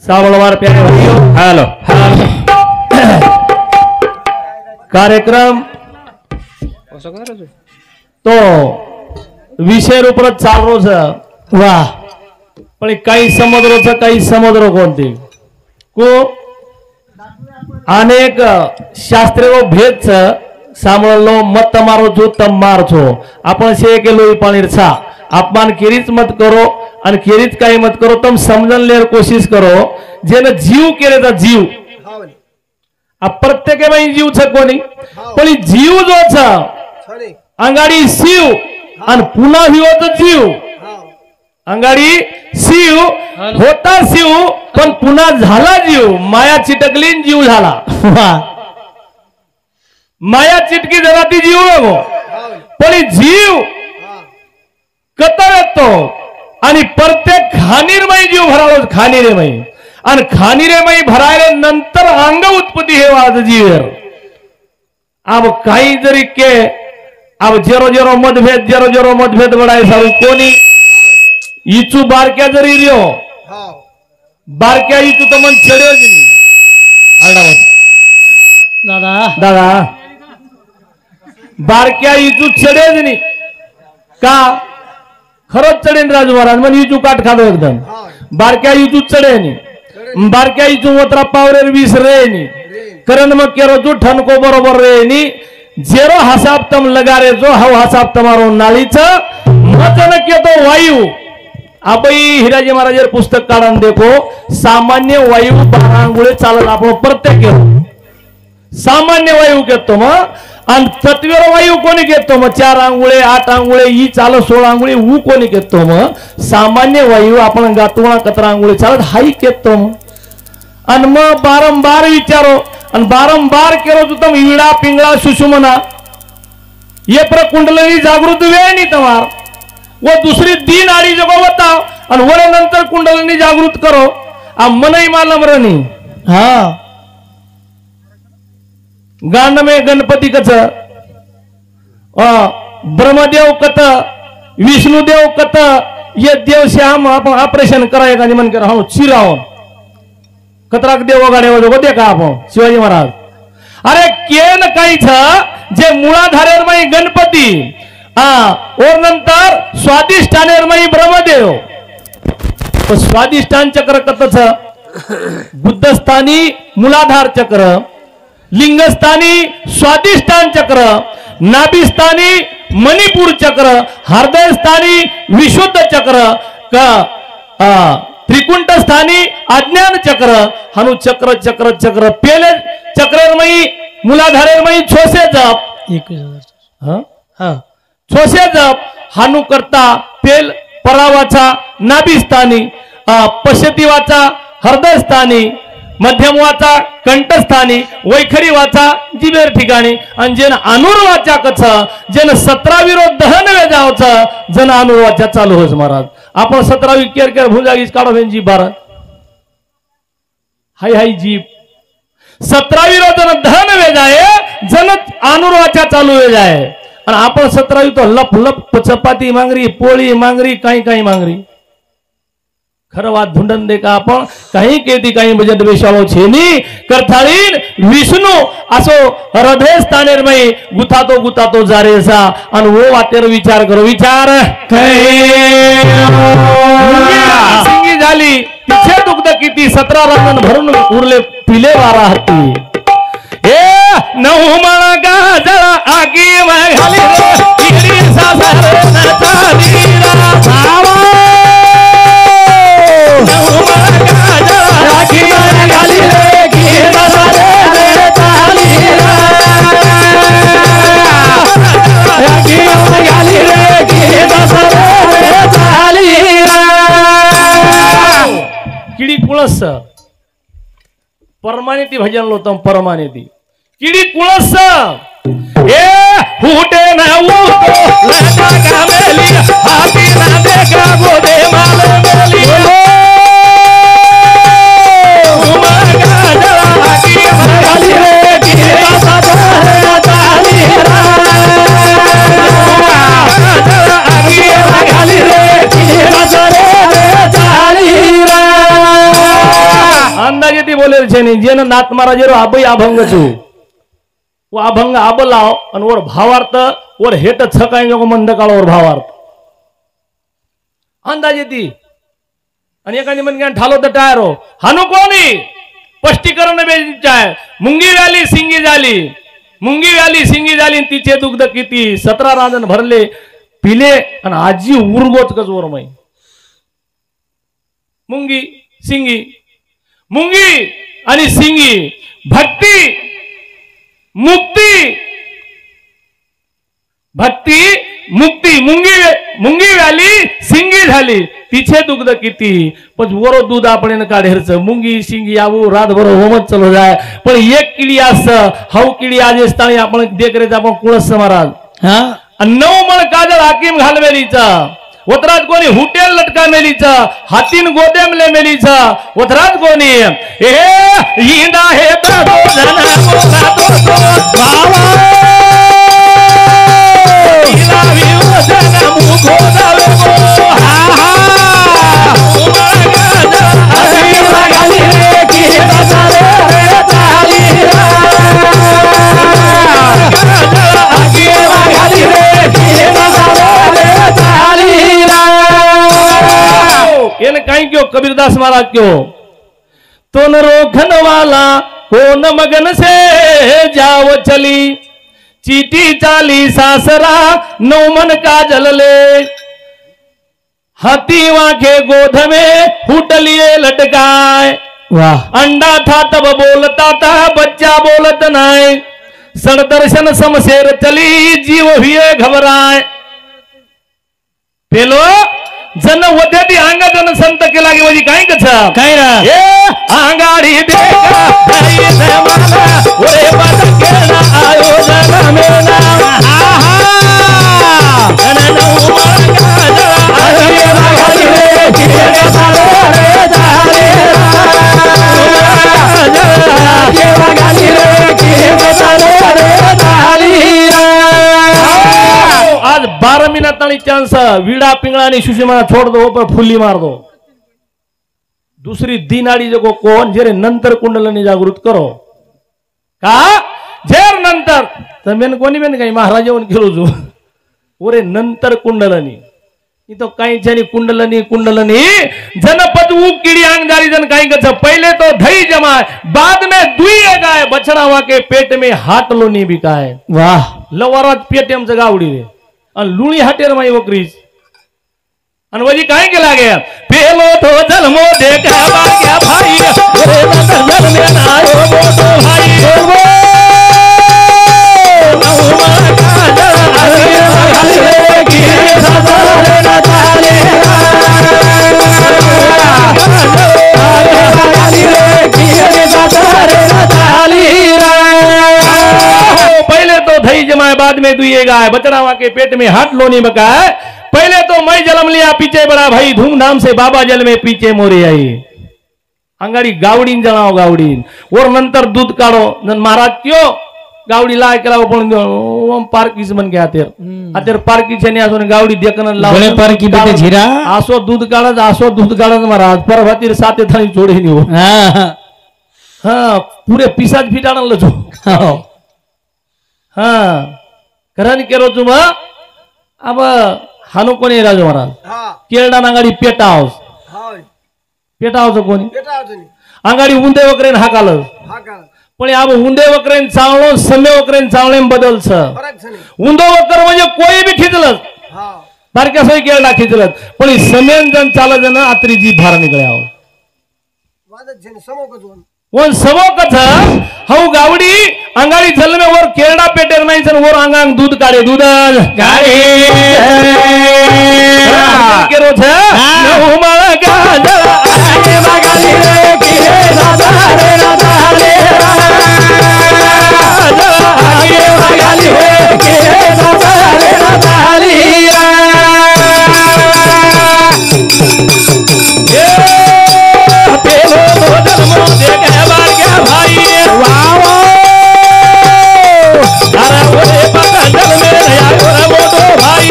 सावळवार प्यारे भाइयों, हेलो कार्यक्रम तो विषय ઉપર ચાલરો છે વાહ પણ કઈ સમુદ્રો છે કઈ સમુદ્રો કોणती को अनेक शास्त्रेरो भेद છે સાંભળલો મત તમારો જો તમ મારજો आपण से के लोई पाणी छा अपमान केरीच मत करो आणि केरीच काही मत करो तुम समजन लेर कोशिश करो जेने जीव केले तर जीव प्रत्येक बाई जीव छ कोणी पण जीव जो छ अंगाडी शिव आणि पुन्हा हिवो तो जीव अंगाडी शिव होता शिव पण पुन्हा झाला जीव माया चिटकली जीव झाला माया चिटकी जरा ती जीव नको पण जीव कतर येतो आणि प्रत्येक खानीरमय जीव भरालो खानीरेमय आणि खानीरेमय भरायले नंतर अंग उत्पत्ती हे वाद जीवर अब काही जरी के अब जेरो जेरो मतभेद बडाय सारू कोणी इचू बारक्या जरी रियो बारक्या इचू तो मन चढेल नाही दादा दादा बारक्या इचू चढेल नाही का खरंच चढेन राजू महाराज मग इचू काट खातो एकदम बारक्या इचू चढेनी बारक्या इचू मोत्रा पावरेर विसरेनी करण मग केरो जो ठनको बरोबर रेनी जेरो हसाब तम लगारे जो हव हसाब तमारो नाळीच मजन केतो वायू आपई हिराजी महाराज पुस्तक काढून देखो सामान्य वायू 12 अंगुळे चालत आपण प्रत्येक सामान्य वायू घेतो मग आणि तत्वेर वायू कोणी घेतो मग 4 अंगुळे 8 अंगुळे ई चाल 16 अंगुळे ऊ कोणी घेतो मग सामान्य वायू आपण गातुळा 17 अंगुळे चालत हाई घेतो आणि मग बारंबार विचारो आणि बारंबार केरो तुम इडा पिंगळा सुषुमना ये प्रकुंडलनी जागृत वेळ नाही तमार वो दूसरी दिन आड़ी जगह बताओ और वरे नंतर कुंडलनी जागृत करो आ मनई मालम रनी हाँ गांड में गणपति कथ ब्रह्मदेव कथ विष्णुदेव कथ ये देव से हम ऑपरेशन कराएगा मन कर हाँ चिराओ कतराक देव गाड़े वो देखा आप शिवाजी महाराज अरे केन काही था जे मुळाधारेरमय गणपती और नंतर स्वादिष्ठानेरमय ब्रह्मदेव तो स्वादिष्ठान चक्र कतच बुद्धस्थानी मूलाधार चक्र लिंगस्थानी स्वादिष्ठान चक्र नाभिस्थानी मणिपुर चक्र हृदयस्थानी विशुद्ध चक्र का त्रिकुंटस्थानी अज्ञान चक्र हनु चक्र चक्र चक्र पेले चक्रेरमयी मूलाधारेरमयी छोसे जप 21,000 हां हां छोसे जप हानु करता पेल परावाचा नाभिस्थानी पश्यती वाचा हृदयस्थानी मध्यम वाचा कंठस्थानी वैखरी वाचा जिबेर ठिकाणी आणि जन अनुर वाचा कछ जन 17 विरोध दहन वेजावच जन अनुर वाचा चालू होस महाराज आपण 17 केर केर भुजागीच काढो जी 12 हाय हाय जीव 17 विरोध दहन वेजाय जन अनुर वाचा चालू वेजाय आणि आपण 17 तो लप लप चपाती मांगरी पोळी मांगरी काही काही मांगरी खरं वाद धुंडन दे का आपण काही केती काही भजन वेशाळो छेनी करथाळीन विष्णू असो हृदय स्थानेरमय गुतातो जारेसा आणि वो वातेर विचार करो विचार सिंगी झाली तिचे दुग्ध किती 17 रंगन भरून उरले पिले 12 हत्ती ए 9 मळा गाजळ आगी घाली रे सासरे नचाली भावा किडी कुळस परमानेती भजन लोतम परमानेती किडी कुळस ए हुटे ना उतो लगा गामेली हाती ना देखा गोदे माल मेली અંદાજેથી બોલે છે ને જેને નાત મારા જેરો આબઈ અભંગ છું वो अभंग आबलाव और ओर भावार्थ और हेट छकाई जो मंदकाळ और भावार्थ अंदाजे ती आणि एखादी मन ज्ञान ठालो तर टायरो हानु कोणी स्पष्टीकरण बेचाय मुंगी व्याली सिंगी झाली तिचे दुग्ध किती 17 रांजण भरले पिले आणि आजी उरगोच कजवर मै मुंगी आणि सिंगी भक्ती मुक्ती मुंगी व्याली सिंगी झाली तिचे दुग्ध किती पण वरो दूध आपण काढेरच मुंगी सिंगी आऊ रातभर होमच चलो जाय पण एक किडी अस हाऊ किडी आज स्थानी आपण देखरेच आपण कुळस महाराज हा 9 मण काजळ हाकीम घालवेलीचा वतराज कोणी हुटेल लटका मेलीचा हातीन गोदेमले मेलीचा वतराज कोणी ए इंदा हे बाबो जना मोगा तो बाबा इला विउ जना मुखो दावे गो हा हा असी लगाली रे की बसारे रे ताली आगे लगाली रे की बसारे रे ताली એને કઈ કયો કબીરદાસ महाराज क्यों तो न रोकन वाला कौन मगन से जाओ चली चीटी चाली सासरा 9 मन का जल ले हाथी वाके गोद में हुटलिए लटकाए वाह अंडा था तब बोलता था बच्चा बोलत नाय सड़ दर्शन समशेर चली जीव हुए घबराए पेलो जन वद्याती अंग जन संत केला की म्हणजे काय कछ काय रा ए आंगाडी बेका ताई जमाना ओरे बद केला आयोजन मेला हा हा जन नऊ मळका आधी रागाली रे किरे सारे रे झाले आधी रागाली रे किरे सारे रे झाली आज 12 मिनिटांनी चान्स विडा पिंगळा आणि सुषमा छोड़ दो पर फुल्ली मार दो दूसरी दिनाड़ी जगो कोण जेरे नंतर कुंडलनी जागृत करो का जेर नंतर तमेन कोणी मेन काही महाराज येऊन केलो जो ओरे नंतर कुंडलनी इतो काही जनी कुंडलनी जनपद ऊ कीड़ी आंगदारी जन काही गच पहले तो धई जमाए बाद में दुई गाय बछड़ा वाके पेट में हाथ लोनी बिकाए वाह लवराज पेटीएम जगावडी रे आणि लुणी हाटेर माई वकरीज आणि वजी काय केला गया पेलो तो जन्मो देखा बाग्या भाई रे नजर में आयो मोटो भाई नहुमा काजल आगे रे गिरे ससरे न चाले आगे रे गिरे ससरे न चाली पहले तो धई जमाए बाद में दुए गाय बचड़ावा के पेट में हाथ लोनी बकाए पहले तो मैं जन्म लिया पीछे बड़ा भाई धूमधाम से बाबा जल में पीछे मोरे आई अंगाड़ी गावडीन जनाओ गावडीन और नंतर दूध काढो नन महाराज क्यों गावडी लाय केला पण ओम पारकीस बन के आतेर पारकी छने आसो ने गावडी देखन लाव गणे पारकी बेटे झीरा आसो दूध काढत महाराज परभतीर साथे थानी जोडे नी हो हां पूरे पिसाज फिटाणल लो हां करन केरो तुमा अब हानो कोणी राजू महाराज केरडा नांगाडी पेटावस पेटावस कोणी अंगाडी उंदे वकरेन हाकाल पण अब उंदे वकरेन चावलो समय वकरेन चावले बदल छ उंदो वकर म्हणजे कोई भी खिचलस बारक्या सोय केरडा खिचलस पण समेन जन चाल जन आत्री जी भार निकळ्या वादत जन समो कजोन वन समो कथ हऊ गावडी अंगाडी जल में वर केरडा पेटेर नाही जन वर अंगांग दूध काढे दूध गाडी केरो छ नहुमाळ गाजळ आगे बागाली रे किरे साधारे राधाले आगे बागाली रे किरे साधारे राधाली ए पेलो तो जन्मो देखे बार गया भाई वाह अरे ओरे बगल में नया गोरा मोटो भाई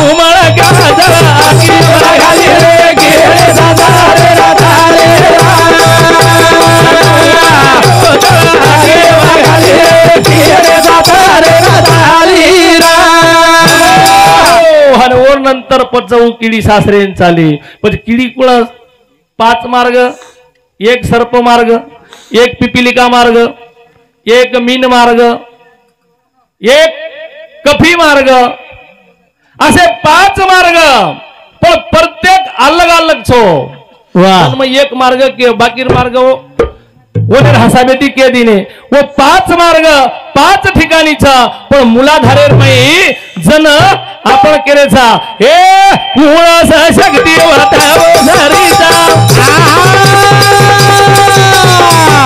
उमड़ गाजल आगे बागाली रे किरे साधारे राधाले जाऊ किडी सासरेन चाले पण किडी कुळ 5 मार्ग, एक सर्प मार्ग, एक पिपिलिका मार्ग, एक मीन मार्ग, एक कफी मार्ग, असे 5 मार्ग पण प्रत्येक अलग अलग छो मग एक मार्ग के बाकी मार्ग ओनेर हसाबेती के दिने वो 5 मार्ग 5 ठिकाणीचा पण मुलाधारेर मई जन आपण केरेचा हे मुळास शक्ती वातावो धरीचा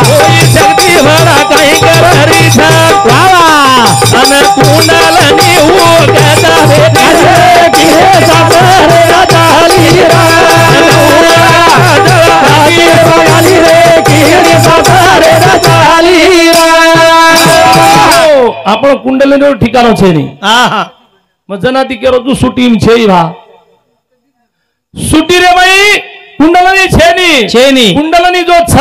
होई शक्ती भरा काही कररीचा अन कुंडलनी उगता भेटे किरे सासरे राजाली रा आपण कुंडलीवर ठिकाणो छे नी मग जनाती केरो तू सुटीम छे भा सुटी रे भाई कुंडलनी छे नी कुंडलनी जो छ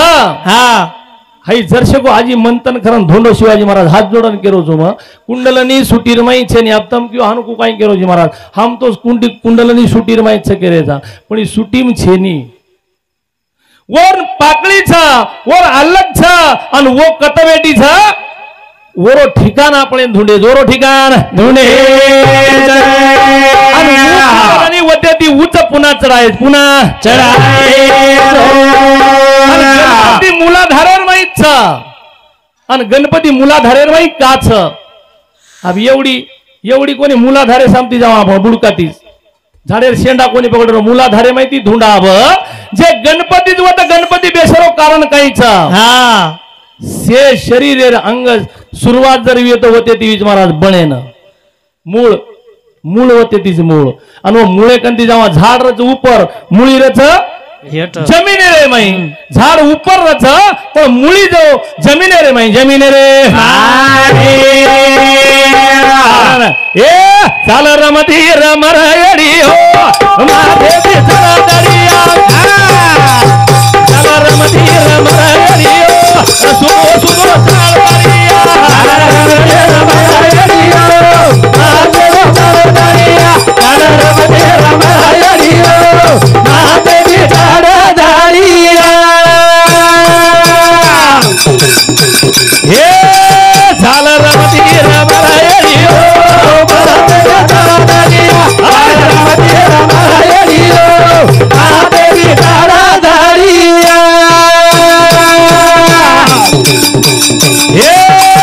हाई जरशको आजी मंथन करन धोंडो शिवाजी महाराज हाथ जोडन केरो जो मग कुंडलनी सुटीर माई छे नी अब तम क्यों हानुको काई केरो जी महाराज हम तो कुंडलनी सुटीर माई छे केरेचा पण सुटीम छे नी वर पाकळी छ वर अलग छ आणि वो कतवेटी छ वरो ठिकाण आपण धुंडे जोरो ठिकाण धुंडे आणि वत्याती उच्च पुन्हा चढाय पुन्हा चढाय गणपती मुलाधारेर माहीत छ आणि गणपती मुलाधारेर माहीत का छ अब एवढी कोणी मुलाधारे सामती जावा आपण बुडकातीस झाडेर शेंडा कोणी पकडलो मुलाधारे माहिती धुंडाव जे गणपती गणपती बेसरो कारण काहीच से शरीर अंग सुरुवात जर येतो होते तीच महाराज बनेन मूळ होते तीच मूळ आणि मुळे कंती जेव्हा झाड रच उपर मुळी रच जमीन रे माई झाड उपर रच पण मुळी जो जमीन रे माई जमीन रे ए चाल रमती रमरयडी हो माथे चला दरिया चाल रमती रमरयडी हो सुबो सुबो चाल दरिया रमरयडी हो माथे चला दरिया चाल रमती रमरयडी हो माथे चला दरिया ए चाल रमती रमरयडी हो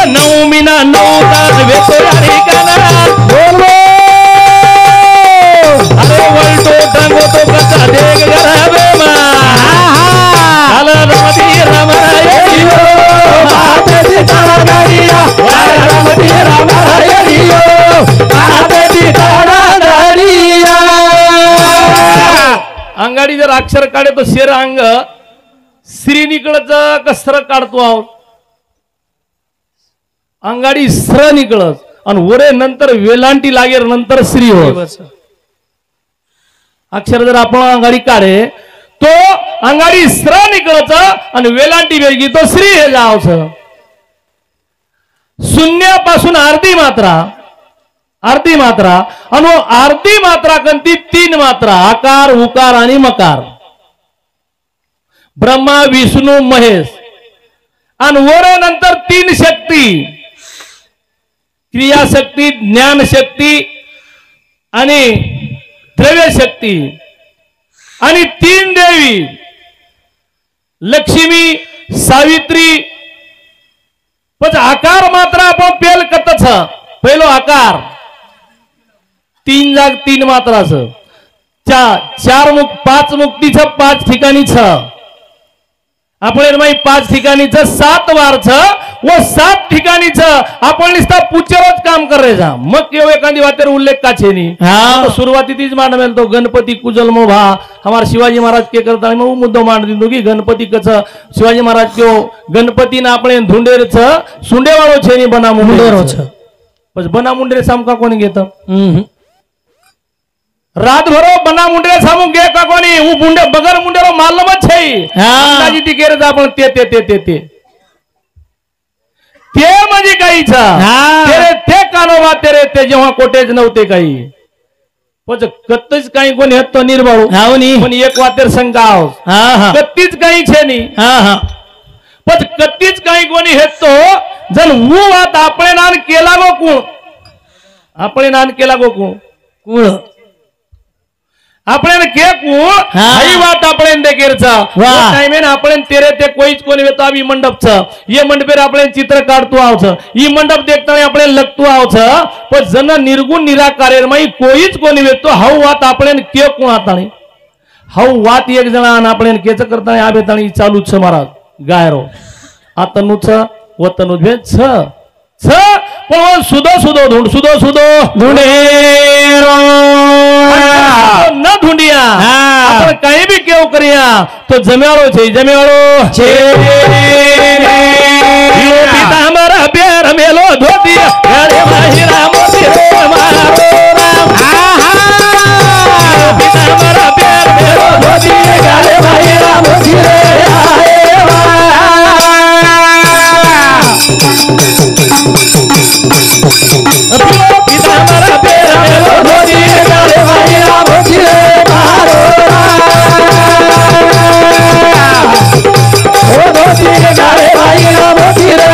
नवमीना नवतास वेतोरी कानात बोलो अरे वळतो टांगतो कसा देग गराबे मा आला रमती रमरायडी हो मातेची ताडाडीया रमती रमरायडी हो मातेची ताडाडीया अंगाडी जर अक्षर काढे तो शेर अंग श्री निकळच कसर काढतो आहोत अंगाडी स्र निकळस आणि वरे नंतर वेलांटी लागेर नंतर श्री होत अक्षर जर आपण अंगाडी काढे तो अंगाडी स्र निकळच आणि वेलांटी वेगळी तो श्री हे जावच शून्यापासून अर्धी मात्रा आणि अर्धी मात्रा कंती 3 मात्रा आकार उकार आणि मकार ब्रह्मा विष्णू महेश आणि वरे नंतर 3 शक्ती क्रियाशक्ती ज्ञानशक्ती आणि द्रव्यशक्ती आणि 3 देवी लक्ष्मी सावित्री पण आकार मात्र आपण पेल कतच पहिलो आकार 3 जाग 3 मात्रा 4 मुख 5 मुक्तीच 5 ठिकाणी आपण 5 ठिकाणी 7 वार व 7 ठिकाणी आपण निस्ता पुचरोज काम करायचा मग केव एखादी वातेर उल्लेख काछे नी तो सुरुवातीतीच मांडमेल तो गणपती कुजल मोभा हमार शिवाजी महाराज के करता मग मुद्दो मांड दिंदो की गणपती कच शिवाजी महाराज क्यो गणपती ना आपण धुंडेर सुंडेवाळो छे नी बना मुंडेर बस बना मुंडेर सामका कोणी घेत रात भरो बना मुंडे सामू गे का कोणी वो मुंडे बगर मुंडेरो मालम छे अंदाजी ती केरे आपण ते म्हणजे काही तेरे ते कानोबा तेरे ते जेव्हा कोटेज नव्हते काही પછી કત્ત જ કઈ કોની હત તો નિર્બળું આવની પણ એક વાતેર શંકા આવ હા હા કત્તી જ કઈ છે ની હા હા પછી કત્તી જ કઈ કોની હેત તો જન હું વાત આપણે નાન કેલાગો કોણ આપણે નાન કેલાગો કોણ કુળ આપણે કે કોણ હા. ई વાત આપણે દેખેર છે વાહ. ટાઈમે ને આપણે તેરે તે કોઈ જ કોની વેતો આવી મંડપ છે ये મંડપે આપણે ચિત્ર કાઢતું આવ છે ઈ મંડપ દેખતા આપણે લગતું આવ છે પણ જન નિર્ગુણ નિરાકારેર માં કોઈ જ કોની વેતો હવ વાત આપણે કે કોણ આતાણી હવ વાત એક જણા અને આપણે કે કરતા આ બે તાણી ચાલુ જ છે મારા ગાયરો આ તનું છે ઓ તનું ભે છ પણ સુદો સુદો ઢૂંઢેરો ન ઢૂંઢિયા હા. આપણે કઈ બી કેવું કર્યા તો જમેવાળો છે છે યો પિતાંબર બેર મેલો ધોતી ગળે માહિરા મોતી રે મારો રામ યો પિતાંબર બેર મેલો ધોતી ગળે માહિરા મોતી રે યો પિતાંબર બેર મેલો ધોતી ગળે માહિરા મોતી રે મારો રામ ઓ ધોતી ગળે માહિરા મોતી રે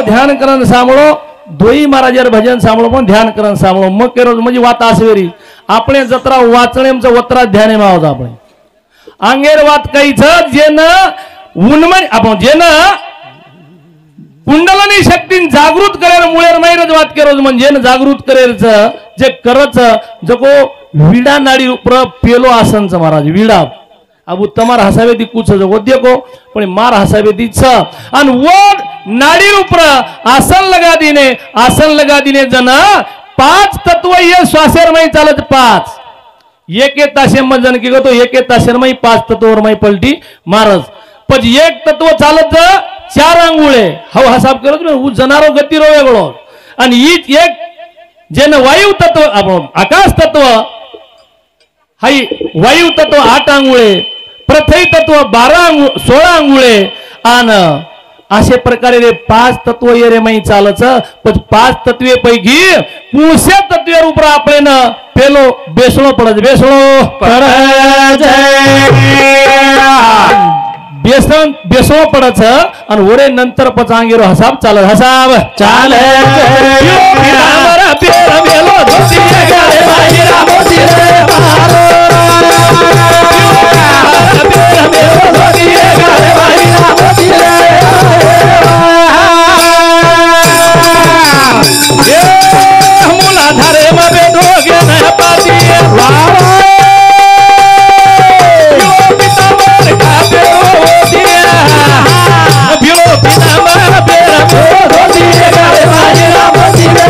ધ્યાન કરન સાંભળો ધોઈ મહારાજ ભજન સાંભળો પણ ધ્યાન કરન સાંભળો મગ કેરો म्हणजे વાત આસવેરી આપણે જત્રા વાચણેમ છે વતરા ધ્યાનેમાં આવતા આપણે આંગેર વાત કઈ છે જેને ઉન્મય આપણો જેને कुंडलनी शक्तीन जागृत करेल मुळेर माहीरच વાત કરો म्हणजे જેને જાગૃત કરેલ છે જે કરત જકો વીડા નાડી ઉપર પેલો આસન છે મહારાજ વીડા આબુ તમારા હસાવેથી કુછ છે ઓદ્યકો પણ માર હસાવેથી છે અને વો નાડી ઉપર આસન લगा दीने जन पांच तत्व ये श्वासेरमय चालत पांच एक ताशेम जन की तो एक ताशेरमय पांच तत्वरमय पलटी मारस પછી એક તત્વ ચાલત ચાર આંગુળે હવે હિસાબ કરો તો જનારો ગતિરો વેગળો અને ઈ એક જેને વાયુ તત્વ આપણો આકાશ તત્વ હાઈ વાયુ તત્વ 8 આંગુળે પૃથ્વી તત્વ 12 16 આંગુળે આન अशा प्रकारे रे पाच तत्व ये रे मई चालच पण पाच तत्वे पैकी पुरुषे तत्वे रूप आपण पेलो बेसळो पडत बेसळो बेसन बेसळो पडच आणि ओरे नंतर पचांगेरो हसाब चालत हसाब चाले पितांबर पेर मेलो धोती गाले बाहिरा मोती रे मारो पेर मेलो धोती गाले बाहिरा मोती रे मुलाधारे मबे दोगे न पाती यो पितांबर का पेरो दिया यो पितांबर पेर मेलो दिया गाले बाहिरा मोती रे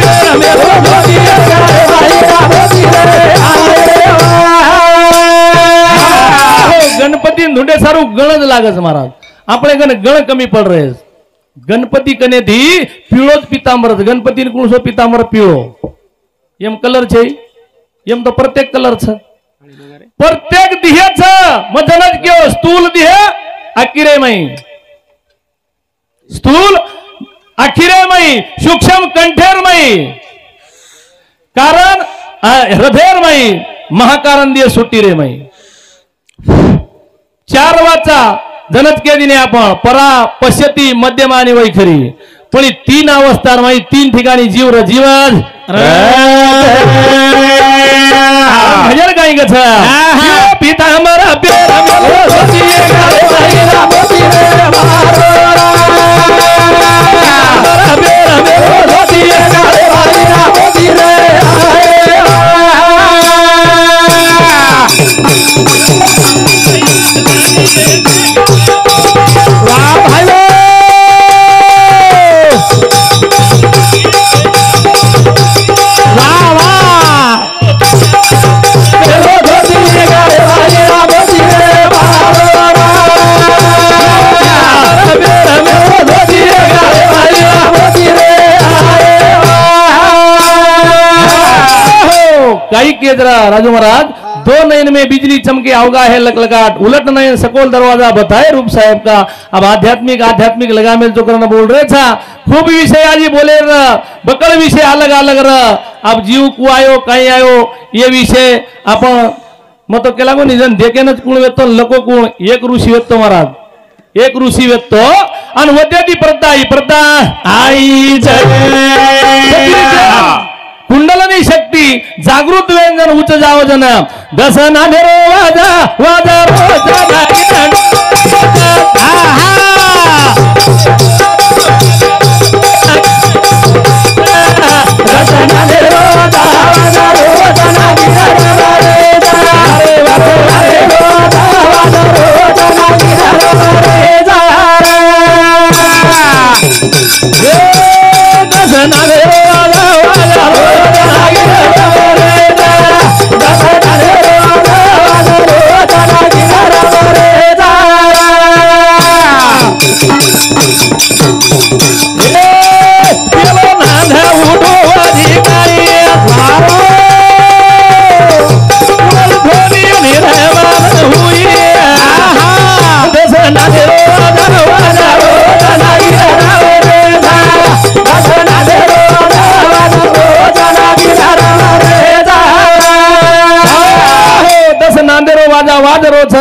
पेर मेलो दिया गाले बाहिरा मोती रे गणपति ढूंढे सारू गण ज लागे महाराज આપણે કને ગણ કમી પડ રહે ગણપતિ કને થી પીળો જ પીતાંબર ગણપતિ ને કોણ છો પીતાંબર પીળો એમ કલર છે એમ તો પ્રત્યેક કલર છે પ્રત્યેક દિહે છે મજન જ કયો સ્થૂલ દિહે આખીરેમય સ્થૂલ આખીરેમય સૂક્ષ્મ કંઠેરમય કારણ હૃદયમય મહાકારણ દિહે સુટીરેમય चार वाचा जनत के दिने आपण परा पश्यती मध्यमानी वैखरी पण तीन अवस्था माई तीन ठिकाणी जीव र जीवन भजन गाई गछ पितांबर पेर मेलो धोती गाले बाहिरा मोती रे मारो पेर मेलो धोती गाले बाहिरा मोती रे वाह काई केजरा राजू महाराज, दो नयन में बिजली चमके आवगा है लकलकाट, उलट नयन सकोल दरवाजा बताए रूप साहेब का। अब आध्यात्मिक लगा मेल जो करना बोल रहे था, खूब विषय आज बोले बकड़ विषय अलग अलग अब जीव कु आयो काही आयो ये विषय आपण मत केला को निजन देखेनच कुण वेतो लको कुण एक ऋषी वेतो महाराज, एक ऋषी वेतो आणि वद्याती प्रता आई कुंडलनी शक्ती जागृत व्यंजन उच्च जावजन दसना धेरो वाजा वाजा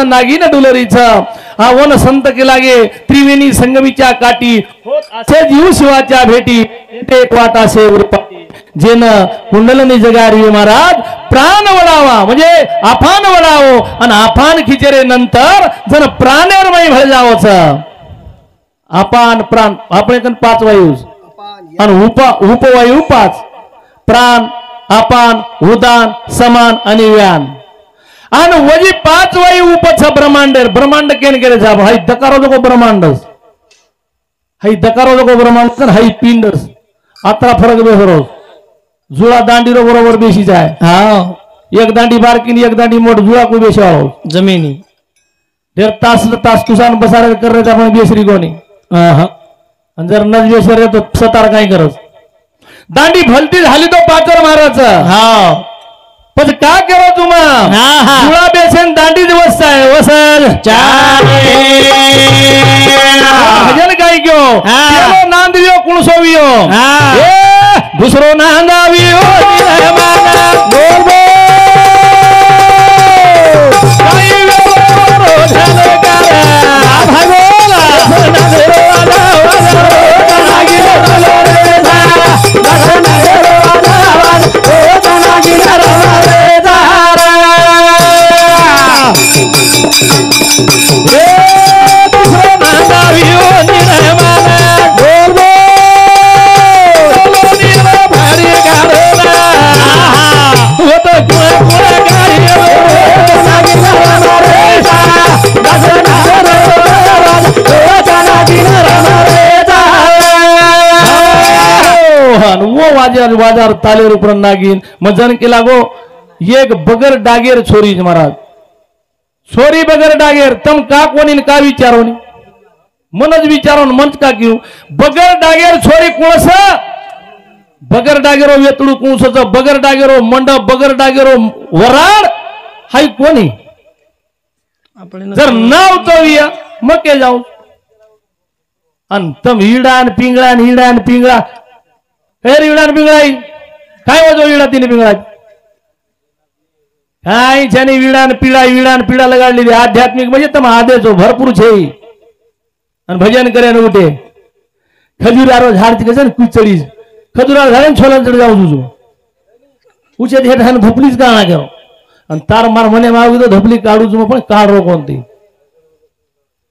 नागिन डुलरीचा वन संत के लागे त्रिवेणी संगमीच्या काठी असे जीव शिवाच्या भेटी एक वाटा से उरपाटी जेन कुंडलनी जगारी महाराज प्राण वडावा म्हणजे अफान वडावो आणि अफान खिचरे नंतर जन प्राणेरमय भळ जावच अपान प्राण आपण एकन 5 वायू आणि उपवायू 5 प्राण अपान उदान समान आणि व्यान आणि वजी 5 वायू उपच ब्रह्मांड केन केले जाब हाई दकारो जो ब्रह्मांडस हाई दकारो जो ब्रह्मांड हाई पिंडस अतरा फरक बेसरो जुळा दांडी रो बरोबर बेशी जाय हा एक दांडी बारकीन एक दांडी मोठ जुळा को बेशाओ जमिनी देर तास तुसान बसार कर रे आपण बेसरी कोणी आणि जर नज बेसरे तो सतार काय करस दांडी भलती झाली तो पाचर मारायचा हा पण का करो तुम जुळा बेसन दांडी दिवस आहे वसल भजन काय क्यों केलो नांद दियो कुणसोवियो ए दुसरो नांदावियो माना बोल बोल काही वेळो रोधन करा भागोला बाजार ताले रूपर नागिन मजन के लागो एक बगर डागेर छोरी महाराज छोरी बगर डागेर तम का कोणी का विचारो मनच विचारो मंच का क्यों बगर डागेर छोरी कोणस बगर डागेरो वेतडू कोणस बगर डागेरो मंडप बगर डागेरो वराड हाई कोणी जर नाव तो विया मके जाऊ अन तम हिडान पिंगळा फेर विडान पिंगळाई काय वाजो विडा तिने पिंगळा काय ज्याने विडान पिढा लगाडलेली आध्यात्मिक म्हणजे तम आदेचो भरपूर छे आणि भजन करे न उठे खजुरारो झाड तिकसन कुचडी खजुरार झाडे छोला चढ जाऊ तुझो उचे हे धान धपलीच का ना करो आणि तार मार मने मागू तो धपली काढू तुम पण काढ कोणती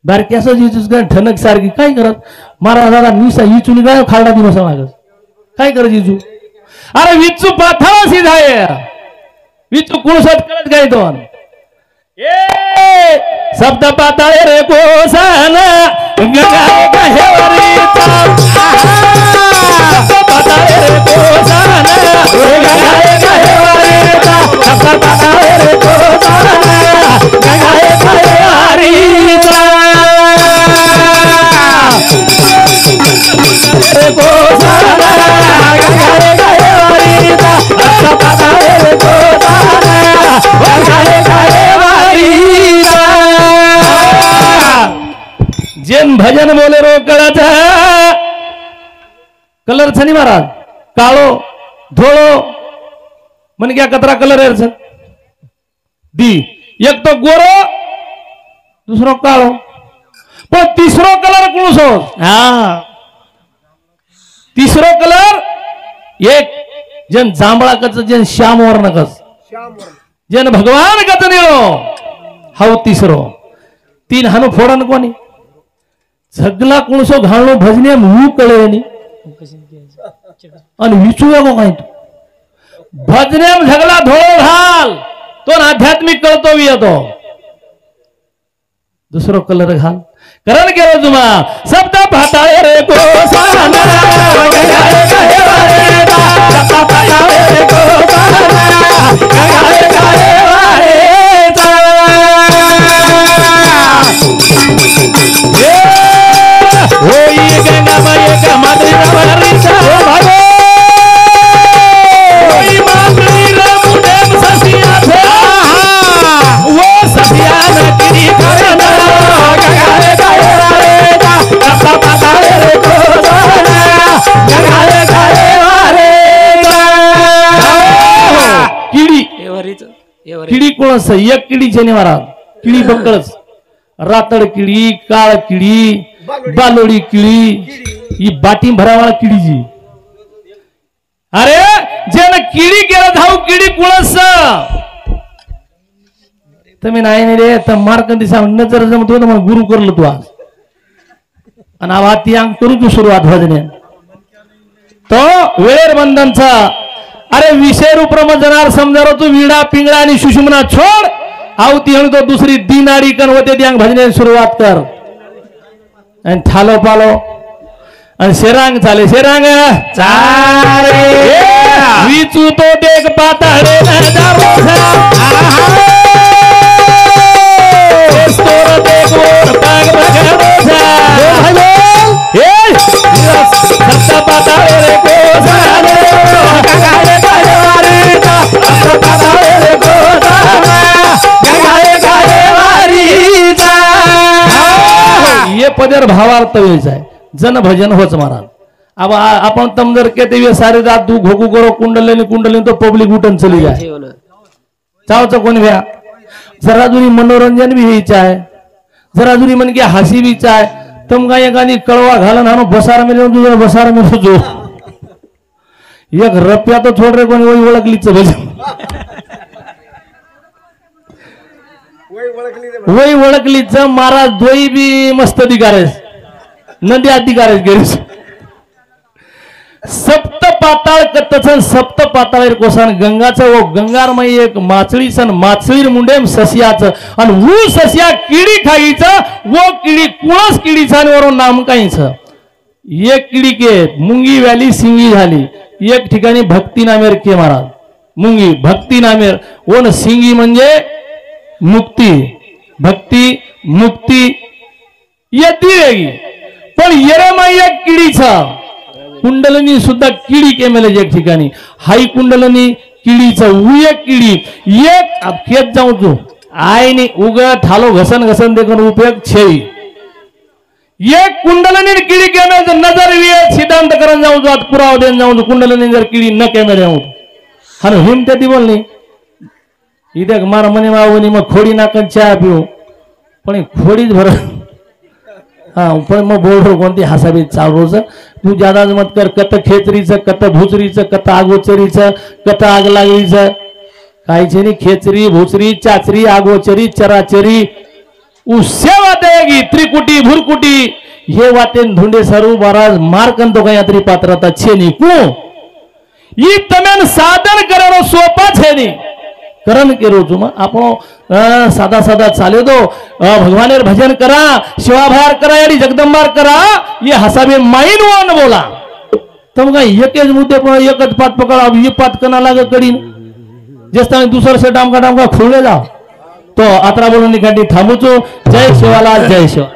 बारक्यास जीचूस का ठनक सारखी काय करत मारा दादा निसा इचून काय खाडा दिवस लागत काय कर जीजू अरे विचू पाथावा सीधाय विचू कुळसत करत काय तो ए शब्द पाताळे रे कोसान गंगा गहेवरीचा शब्द पाताळे रे कोसान गंगा गहेवरीचा शब्द पाताळे रे कोसान गंगा गहेवरीचा रे कोसान गंगा गहेवरीचा शब्द पाताळे रे कोसान भजन बोले रो कळत कलर छनी महाराज काळो धोळो मन क्या कतरा कलर है दी एक तो गोरो दूसरो काळो पण तिसरो कलर कोणसो तिसरो कलर एक जन जांभळा कच जन श्याम वर्ण कच जन भगवान कच निळो हाउ तिसरो तीन हानो फोडन कोणी झगला कोणसो घालणो भजने मू कळे नी आणि विचुया को काय भजने झगला धोळो घाल तो आध्यात्मिक कळतो येतो दुसरो कलर घाल करण केलो जुमा शब्द भाताळे रे गोसाना गगाळे गाळे वारे दा शब्द भाताळे रे गोसाना गगाळे गाळे वारे दा ओई गंगा माय का माद्री रवरी सा भागो ओई माद्री रमुडे ससिया थे वो ससिया नकरी करना गगाळे गाळे वारे दा शब्द भाताळे रे गोसाना गगाळे गाळे वारे दा किडी किडी कोणस एक किडी छे महाराज किडी बक्कळच रातड किडी काळ किडी बालोडी किडी ही बाटी भरावाळा किडीची अरे जेन किडी केला धाव किडी कुळस तुम्ही नाही रे तर मार्क दिसा नजर जमतो ना मला गुरु करलो तू आज आणि आवा ती अंग करू तू सुरुवात भजने तो वेळेर बंधनचा अरे विषय रूप रमजनार समजारो तू विडा पिंगळा आणि सुषुमना छोड आवती हण तो दुसरी दिनाडी कन होते ती अंग भजने सुरुवात कर आणि ठालो पालो आणि शेरांग चाले शेरांग चाले विचू तो देख पाताळे नजारो स्तोर देख वर पाग बगडो ए सत्ता पाताळे रे गोसाने गगाळे गाळे वारी दा सत्ता पाताळे रे गोसाने गगाळे गाळे वारी दा ये पदर भावार्थ वेच आहे जन भजन होच महाराज अब आपण तम जर कहते हुए सारे रात दू घोगू करो कुंडली तो पब्लिक उठन चली जाए चावच कोण भ्या जरा जुनी मनोरंजन भी हेच आहे जरा जुनी मन की हसी भी चाय तुम का एकानी कळवा घालन हानो बसार में तुझे बसार में जो एक रप्या तो छोड़ रे कोणी वही ओळखलीच भजन वही ओळखलीच महाराज दोई भी मस्त अधिकारेस नदी अधिकारेस गेरीस सप्त पाताळ कत्तसन सप्त पाताळेर कोसान गंगाचं वो गंगारमय एक माचळी सन माचळीर मुंडेम सस्याचं आणि वो सस्या किडी खाईचं वो किडी कुळस किडीचं आणि वरून नाम काहीचं एक किडी के मुंगी व्याली सिंगी झाली एक ठिकाणी भक्ती नामेर के महाराज मुंगी भक्ती नामेर ओन सिंगी म्हणजे मुक्ती भक्ती मुक्ती येती रेगी पण येरेमाई एक किडीचं कुंडलनी सुद्धा किडी केमेले एक ठिकाणी हाई कुंडलनी किडीचं एक किडी एक खेत जाऊ तू आईनी उग ठालो घसन घसन देखून उपयोग छेवी एक कुंडलनी किडी केमेले नजर विये सिद्धांत करून जाऊ तू पुरावा देऊन जाऊ कुंडलनी जर किडी न केमेले जाऊ आणि हिमते ती बोलनी इथे मार मने मावनी मग खोडी नाकन चहा पिऊ पण खोडीच भर हाँ पण मग बोल कोणती हसाबी चालूच तू ज्यादा मत कर कत खेचरीचं कत भुचरीचं कत आगोचरीचं कत आग लागलीचं कायचे नाही खेचरी भुचरी चाचरी आगोचरी चराचरी उससे वातेगी त्रिकुटी भुरकुटी हे वातेन धुंडे सरू बराज मार्कन तो काही पात्रता छे नी कु ई तमेन साधन करनो सोपा छे नी करण केरो तुम आपण साधा साधा चाले दो भगवानेर भजन करा शिवाभार करा याडी जगदंबार करा ये हसाबे माइन वन बोला तुम का एकच मुद्दे पण एकच पात पकड अब ये पात कना लाग कडी जस्ता दुसर से डामका खुले जाओ तो आत्रा बोलून निकाटी थांबूचो जय शिवालाल जय शिवा